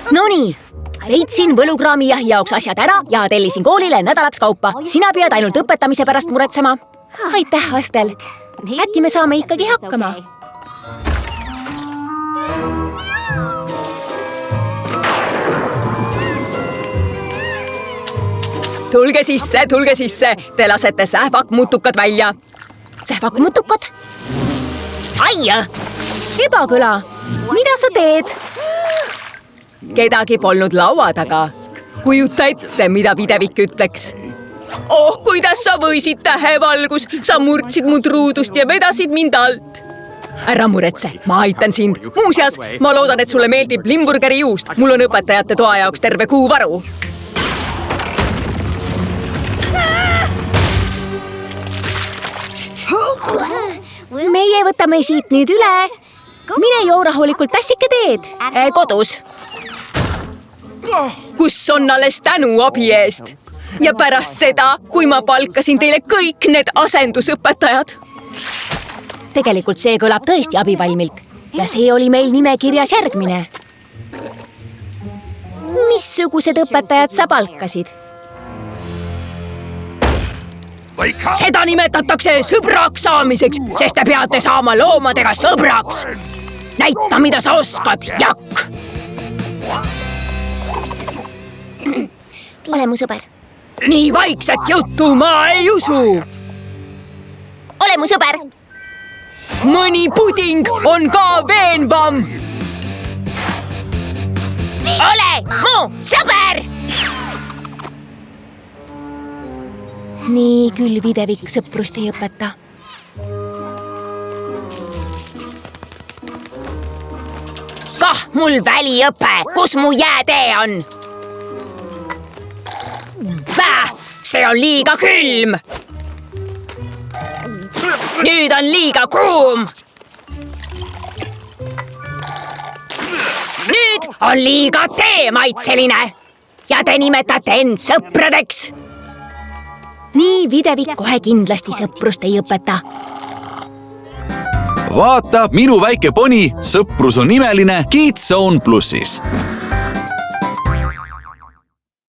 Nonii, leidsin võlukraamijahi jaoks asjad ära ja tellisin koolile nädalaks kaupa. Sina pead ainult õpetamise pärast muretsema. Aitäh, Astel. Äkki me saame ikkagi hakkama. Tulge sisse. Te lasete sähvakmutukad välja. Sähvakmutukad? Aia! Ebakõla. Mida sa teed? Kedagi polnud laua taga. Kujuta ette, mida Videvik ütleks. Oh, kuidas sa võisid, tähevalgus! Sa murdsid mu truudust ja vedasid mind alt. Ära muretse, ma aitan sind. Muuseas, ma loodan, et sulle meeldib limburgeri juust. Mul on õpetajate toa jaoks terve kuu varu. Meie võtame siit nüüd üle. Mine joo rahulikult tassike teed. Kodus. Kus on alles tänu abi eest? Ja pärast seda, kui ma palkasin teile kõik need asendusõpetajad. Tegelikult see kõlab tõesti abivalmilt. Ja see oli meil nimekirjas järgmine. Missugused õpetajad sa palkasid? Seda nimetatakse sõbraks saamiseks, sest te peate saama loomadega sõbraks. Näita, mida sa oskad, Jakk! Ole mu sõber. Nii vaikset juttu ma ei usu. Ole mu sõber. Mõni puding on ka veenvam. Ole mu sõber! Nii küll Videvik sõprust ei õpeta. Kah mul väliõpe, kus mu jäätee on? See on liiga külm. Nüüd on liiga kuum. Nüüd on liiga teemaitseline. Ja te nimetate end sõpradeks. Nii Videvik kohe kindlasti sõprust ei õpeta. Vaata, minu väike poni, sõprus on imeline, Kids Zone Plussis.